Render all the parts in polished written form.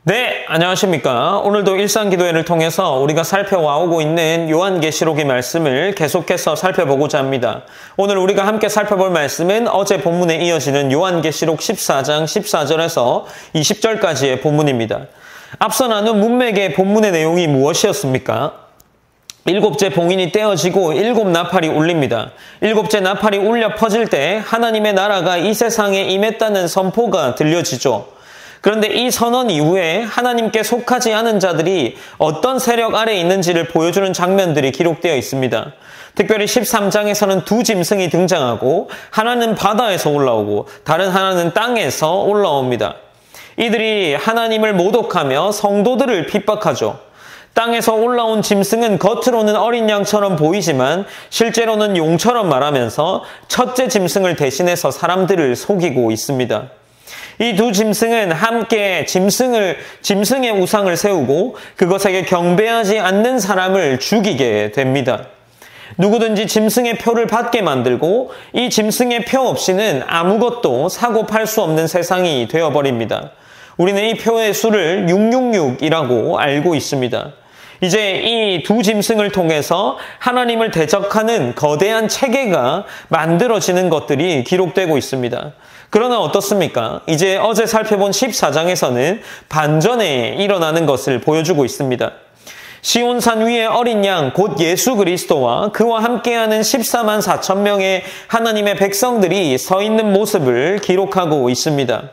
네, 안녕하십니까. 오늘도 일상기도회를 통해서 우리가 살펴와오고 있는 요한계시록의 말씀을 계속해서 살펴보고자 합니다. 오늘 우리가 함께 살펴볼 말씀은 어제 본문에 이어지는 요한계시록 14장 14절에서 20절까지의 본문입니다. 앞서 나눈 문맥의 본문의 내용이 무엇이었습니까? 일곱째 봉인이 떼어지고 일곱 나팔이 울립니다. 일곱째 나팔이 울려 퍼질 때 하나님의 나라가 이 세상에 임했다는 선포가 들려지죠. 그런데 이 선언 이후에 하나님께 속하지 않은 자들이 어떤 세력 아래에 있는지를 보여주는 장면들이 기록되어 있습니다. 특별히 13장에서는 두 짐승이 등장하고 하나는 바다에서 올라오고 다른 하나는 땅에서 올라옵니다. 이들이 하나님을 모독하며 성도들을 핍박하죠. 땅에서 올라온 짐승은 겉으로는 어린 양처럼 보이지만 실제로는 용처럼 말하면서 첫째 짐승을 대신해서 사람들을 속이고 있습니다. 이 두 짐승은 함께 짐승의 우상을 세우고 그것에게 경배하지 않는 사람을 죽이게 됩니다. 누구든지 짐승의 표를 받게 만들고 이 짐승의 표 없이는 아무것도 사고 팔 수 없는 세상이 되어버립니다. 우리는 이 표의 수를 666이라고 알고 있습니다. 이제 이 두 짐승을 통해서 하나님을 대적하는 거대한 체계가 만들어지는 것들이 기록되고 있습니다. 그러나 어떻습니까? 이제 어제 살펴본 14장에서는 반전에 일어나는 것을 보여주고 있습니다. 시온산 위에 어린 양 곧 예수 그리스도와 그와 함께하는 14만 4천 명의 하나님의 백성들이 서 있는 모습을 기록하고 있습니다.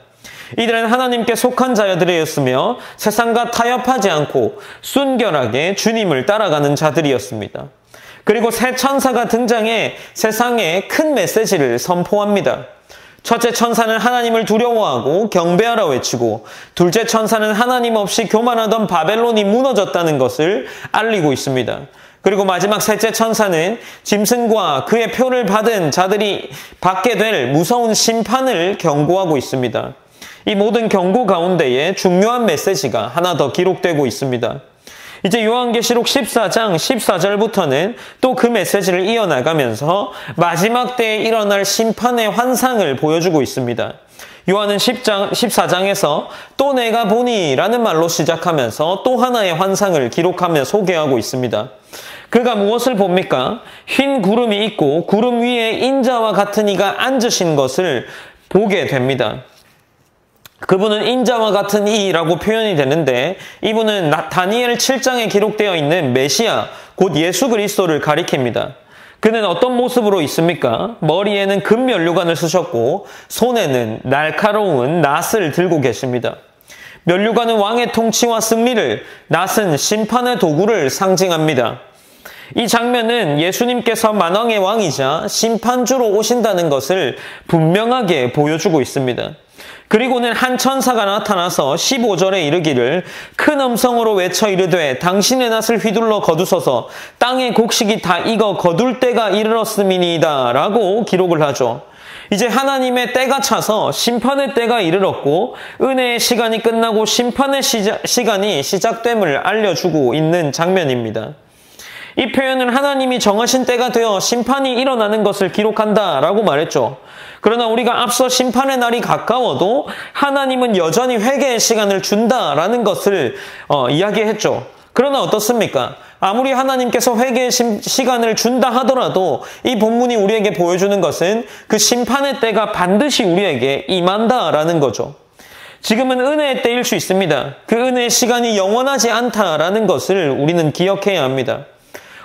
이들은 하나님께 속한 자들이었으며 세상과 타협하지 않고 순결하게 주님을 따라가는 자들이었습니다. 그리고 새 천사가 등장해 세상에 큰 메시지를 선포합니다. 첫째 천사는 하나님을 두려워하고 경배하라 외치고 둘째 천사는 하나님 없이 교만하던 바벨론이 무너졌다는 것을 알리고 있습니다. 그리고 마지막 셋째 천사는 짐승과 그의 표를 받은 자들이 받게 될 무서운 심판을 경고하고 있습니다. 이 모든 경고 가운데에 중요한 메시지가 하나 더 기록되고 있습니다. 이제 요한계시록 14장 14절부터는 또 그 메시지를 이어나가면서 마지막 때에 일어날 심판의 환상을 보여주고 있습니다. 요한은 14장에서 또 내가 보니 라는 말로 시작하면서 또 하나의 환상을 기록하며 소개하고 있습니다. 그가 무엇을 봅니까? 흰 구름이 있고 구름 위에 인자와 같은 이가 앉으신 것을 보게 됩니다. 그분은 인자와 같은 이라고 표현이 되는데 이분은 다니엘 7장에 기록되어 있는 메시아 곧 예수 그리스도를 가리킵니다. 그는 어떤 모습으로 있습니까? 머리에는 금면류관을 쓰셨고 손에는 날카로운 낫을 들고 계십니다. 면류관은 왕의 통치와 승리를, 낫은 심판의 도구를 상징합니다. 이 장면은 예수님께서 만왕의 왕이자 심판주로 오신다는 것을 분명하게 보여주고 있습니다. 그리고는 한 천사가 나타나서 15절에 이르기를 큰 음성으로 외쳐 이르되 당신의 낫을 휘둘러 거두소서 땅의 곡식이 다 익어 거둘 때가 이르렀음이니이다 라고 기록을 하죠. 이제 하나님의 때가 차서 심판의 때가 이르렀고 은혜의 시간이 끝나고 심판의 시간이 시작됨을 알려주고 있는 장면입니다. 이 표현은 하나님이 정하신 때가 되어 심판이 일어나는 것을 기록한다라고 말했죠. 그러나 우리가 앞서 심판의 날이 가까워도 하나님은 여전히 회개의 시간을 준다라는 것을 이야기했죠. 그러나 어떻습니까? 아무리 하나님께서 회개의 시간을 준다 하더라도 이 본문이 우리에게 보여주는 것은 그 심판의 때가 반드시 우리에게 임한다라는 거죠. 지금은 은혜의 때일 수 있습니다. 그 은혜의 시간이 영원하지 않다라는 것을 우리는 기억해야 합니다.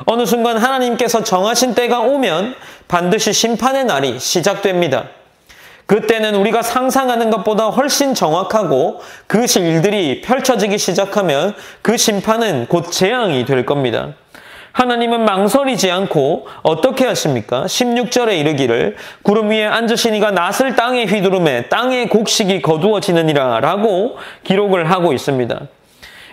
어느 순간 하나님께서 정하신 때가 오면 반드시 심판의 날이 시작됩니다. 그때는 우리가 상상하는 것보다 훨씬 정확하고 그 일들이 펼쳐지기 시작하면 그 심판은 곧 재앙이 될 겁니다. 하나님은 망설이지 않고 어떻게 하십니까? 16절에 이르기를 구름 위에 앉으시니가 낫을 땅에 휘두르매 땅의 곡식이 거두어지느니라 라고 기록을 하고 있습니다.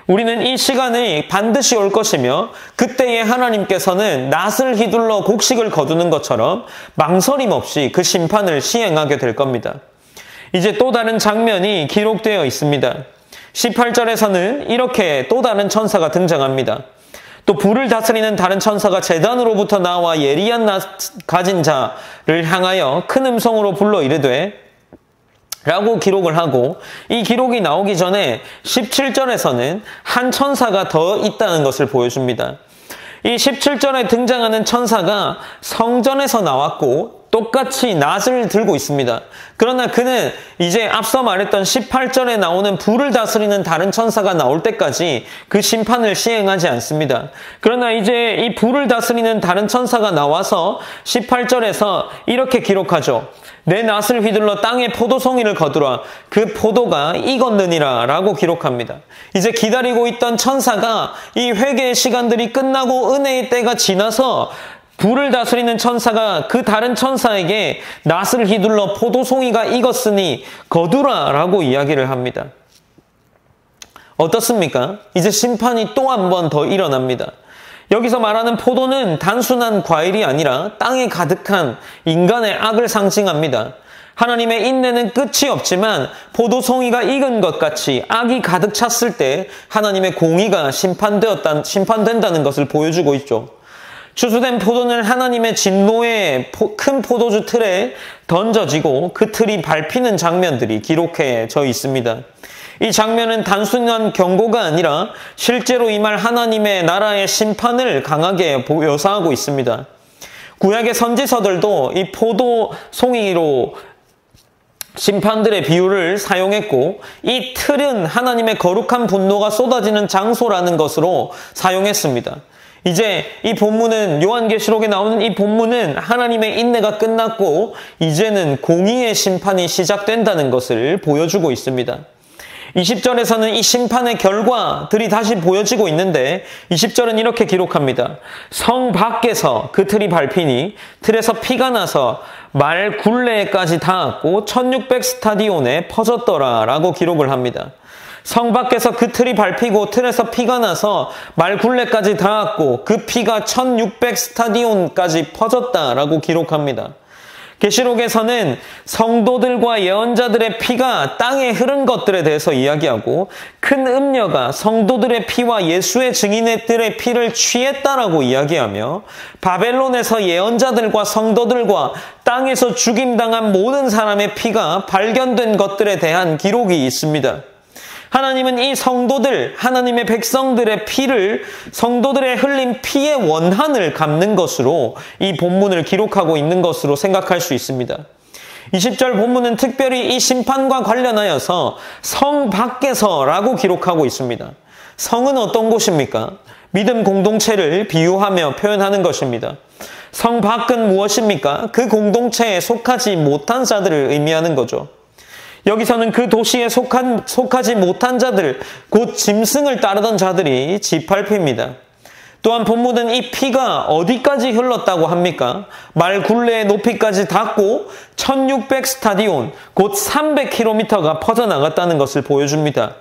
우리는 이 시간이 반드시 올 것이며 그때에 하나님께서는 낫을 휘둘러 곡식을 거두는 것처럼 망설임 없이 그 심판을 시행하게 될 겁니다. 이제 또 다른 장면이 기록되어 있습니다. 18절에서는 이렇게 또 다른 천사가 등장합니다. 또 불을 다스리는 다른 천사가 제단으로부터 나와 예리한 낫 가진 자를 향하여 큰 음성으로 불러 이르되 라고 기록을 하고, 이 기록이 나오기 전에 17절에서는 한 천사가 더 있다는 것을 보여줍니다. 이 17절에 등장하는 천사가 성전에서 나왔고 똑같이 낫을 들고 있습니다. 그러나 그는 이제 앞서 말했던 18절에 나오는 불을 다스리는 다른 천사가 나올 때까지 그 심판을 시행하지 않습니다. 그러나 이제 이 불을 다스리는 다른 천사가 나와서 18절에서 이렇게 기록하죠. 내 낫을 휘둘러 땅에 포도송이를 거두라. 그 포도가 익었느니라 라고 기록합니다. 이제 기다리고 있던 천사가 이 회개의 시간들이 끝나고 은혜의 때가 지나서 불을 다스리는 천사가 그 다른 천사에게 낫을 휘둘러 포도송이가 익었으니 거두라 라고 이야기를 합니다. 어떻습니까? 이제 심판이 또 한 번 더 일어납니다. 여기서 말하는 포도는 단순한 과일이 아니라 땅에 가득한 인간의 악을 상징합니다. 하나님의 인내는 끝이 없지만 포도송이가 익은 것 같이 악이 가득 찼을 때 하나님의 공의가 심판된다는 것을 보여주고 있죠. 추수된 포도는 하나님의 진노의 큰 포도주 틀에 던져지고 그 틀이 밟히는 장면들이 기록해져 있습니다. 이 장면은 단순한 경고가 아니라 실제로 임할 하나님의 나라의 심판을 강하게 묘사하고 있습니다. 구약의 선지서들도 이 포도송이로 심판들의 비유를 사용했고, 이 틀은 하나님의 거룩한 분노가 쏟아지는 장소라는 것으로 사용했습니다. 이제 이 본문은, 요한계시록에 나오는 이 본문은 하나님의 인내가 끝났고 이제는 공의의 심판이 시작된다는 것을 보여주고 있습니다. 20절에서는 이 심판의 결과들이 다시 보여지고 있는데 20절은 이렇게 기록합니다. 성 밖에서 그 틀이 밟히니 틀에서 피가 나서 말 굴레까지 닿았고 1600 스타디온에 퍼졌더라 라고 기록을 합니다. 성 밖에서 그 틀이 밟히고 틀에서 피가 나서 말 굴레까지 닿았고 그 피가 1600 스타디온까지 퍼졌다라고 기록합니다. 계시록에서는 성도들과 예언자들의 피가 땅에 흐른 것들에 대해서 이야기하고 큰 음녀가 성도들의 피와 예수의 증인들의 피를 취했다라고 이야기하며 바벨론에서 예언자들과 성도들과 땅에서 죽임당한 모든 사람의 피가 발견된 것들에 대한 기록이 있습니다. 하나님은 이 성도들, 하나님의 백성들의 피를, 성도들의 흘린 피의 원한을 갚는 것으로 이 본문을 기록하고 있는 것으로 생각할 수 있습니다. 20절 본문은 특별히 이 심판과 관련하여서 성 밖에서라고 기록하고 있습니다. 성은 어떤 곳입니까? 믿음 공동체를 비유하며 표현하는 것입니다. 성 밖은 무엇입니까? 그 공동체에 속하지 못한 자들을 의미하는 거죠. 여기서는 그 도시에 속하지 못한 자들, 곧 짐승을 따르던 자들이 짓밟힙니다. 또한 본문은 이 피가 어디까지 흘렀다고 합니까? 말 굴레의 높이까지 닿고 1600 스타디온, 곧 300km가 퍼져나갔다는 것을 보여줍니다.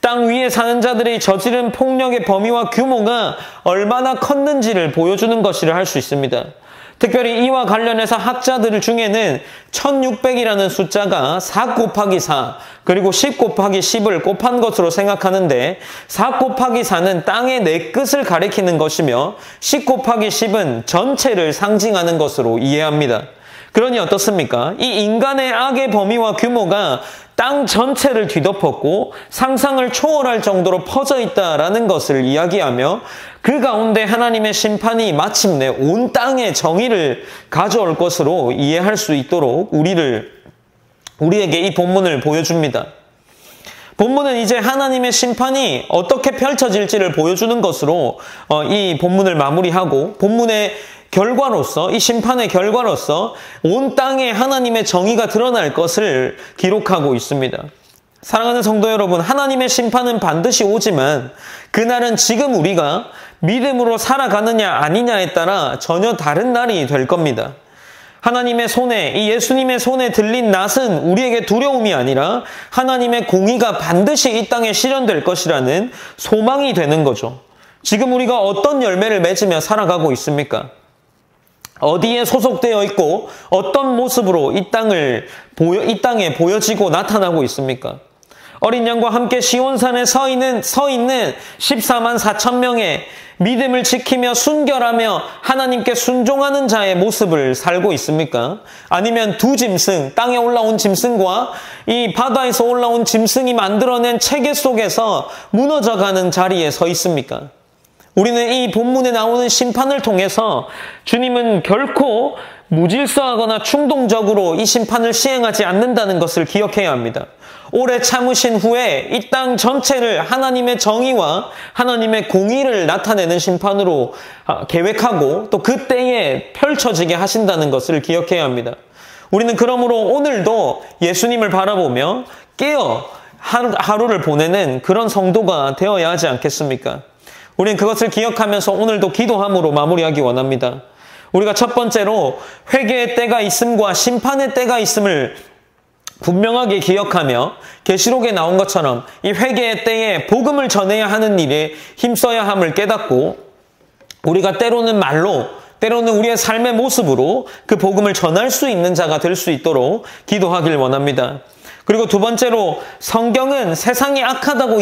땅 위에 사는 자들이 저지른 폭력의 범위와 규모가 얼마나 컸는지를 보여주는 것이라 할 수 있습니다. 특별히 이와 관련해서 학자들 중에는 1600이라는 숫자가 4 곱하기 4 그리고 10 곱하기 10을 곱한 것으로 생각하는데 4 곱하기 4는 땅의 네 끝을 가리키는 것이며 10 곱하기 10은 전체를 상징하는 것으로 이해합니다. 그러니 어떻습니까? 이 인간의 악의 범위와 규모가 땅 전체를 뒤덮었고 상상을 초월할 정도로 퍼져 있다라는 것을 이야기하며 그 가운데 하나님의 심판이 마침내 온 땅에 정의를 가져올 것으로 이해할 수 있도록 우리에게 이 본문을 보여줍니다. 본문은 이제 하나님의 심판이 어떻게 펼쳐질지를 보여주는 것으로 이 본문을 마무리하고 본문의 결과로서, 이 심판의 결과로서 온 땅에 하나님의 정의가 드러날 것을 기록하고 있습니다. 사랑하는 성도 여러분, 하나님의 심판은 반드시 오지만 그날은 지금 우리가 믿음으로 살아가느냐 아니냐에 따라 전혀 다른 날이 될 겁니다. 하나님의 손에, 이 예수님의 손에 들린 낫은 우리에게 두려움이 아니라 하나님의 공의가 반드시 이 땅에 실현될 것이라는 소망이 되는 거죠. 지금 우리가 어떤 열매를 맺으며 살아가고 있습니까? 어디에 소속되어 있고 어떤 모습으로 이 땅에 보여지고 나타나고 있습니까? 어린 양과 함께 시온산에 서 있는 14만 4천 명의 믿음을 지키며 순결하며 하나님께 순종하는 자의 모습을 살고 있습니까? 아니면 두 짐승, 땅에 올라온 짐승과 이 바다에서 올라온 짐승이 만들어낸 체계 속에서 무너져가는 자리에 서 있습니까? 우리는 이 본문에 나오는 심판을 통해서 주님은 결코 무질서하거나 충동적으로 이 심판을 시행하지 않는다는 것을 기억해야 합니다. 오래 참으신 후에 이 땅 전체를 하나님의 정의와 하나님의 공의를 나타내는 심판으로 계획하고 또 그때에 펼쳐지게 하신다는 것을 기억해야 합니다. 우리는 그러므로 오늘도 예수님을 바라보며 깨어 하루를 보내는 그런 성도가 되어야 하지 않겠습니까? 우리는 그것을 기억하면서 오늘도 기도함으로 마무리하기 원합니다. 우리가 첫 번째로 회개의 때가 있음과 심판의 때가 있음을 분명하게 기억하며 계시록에 나온 것처럼 이 회개의 때에 복음을 전해야 하는 일에 힘써야 함을 깨닫고 우리가 때로는 말로 때로는 우리의 삶의 모습으로 그 복음을 전할 수 있는 자가 될 수 있도록 기도하길 원합니다. 그리고 두 번째로 성경은 세상이 악하다고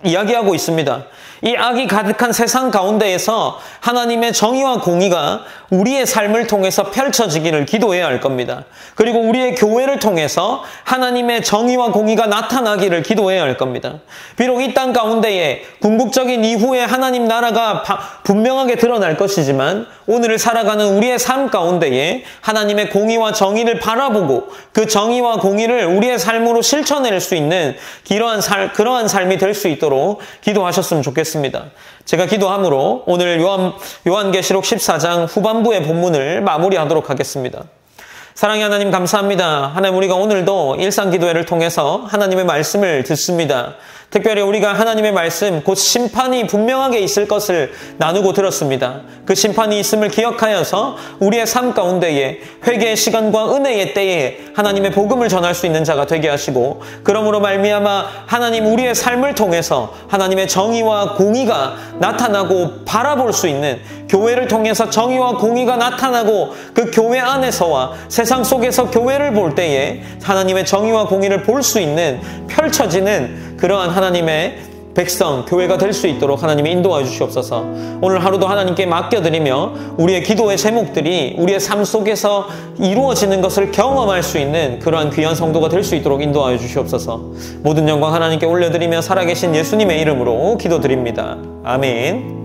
이야기하고 있습니다. 이 악이 가득한 세상 가운데에서 하나님의 정의와 공의가 우리의 삶을 통해서 펼쳐지기를 기도해야 할 겁니다. 그리고 우리의 교회를 통해서 하나님의 정의와 공의가 나타나기를 기도해야 할 겁니다. 비록 이 땅 가운데에 궁극적인 이후에 하나님 나라가 분명하게 드러날 것이지만 오늘을 살아가는 우리의 삶 가운데에 하나님의 공의와 정의를 바라보고 그 정의와 공의를 우리의 삶으로 실천할 수 있는 그러한 삶이 될 수 있도록 기도하셨으면 좋겠습니다. 제가 기도함으로 오늘 요한계시록 14장 후반부의 본문을 마무리하도록 하겠습니다. 사랑의 하나님 감사합니다. 하나님 우리가 오늘도 일상기도회를 통해서 하나님의 말씀을 듣습니다. 특별히 우리가 하나님의 말씀 곧 심판이 분명하게 있을 것을 나누고 들었습니다. 그 심판이 있음을 기억하여서 우리의 삶 가운데에 회개의 시간과 은혜의 때에 하나님의 복음을 전할 수 있는 자가 되게 하시고 그러므로 말미암아 하나님 우리의 삶을 통해서 하나님의 정의와 공의가 나타나고 바라볼 수 있는 교회를 통해서 정의와 공의가 나타나고 그 교회 안에서와 세상 속에서 교회를 볼 때에 하나님의 정의와 공의를 볼 수 있는 펼쳐지는 그러한 하나님의 백성, 교회가 될 수 있도록 하나님이 인도하여 주시옵소서. 오늘 하루도 하나님께 맡겨드리며 우리의 기도의 제목들이 우리의 삶 속에서 이루어지는 것을 경험할 수 있는 그러한 귀한 성도가 될 수 있도록 인도하여 주시옵소서. 모든 영광 하나님께 올려드리며 살아계신 예수님의 이름으로 기도드립니다. 아멘.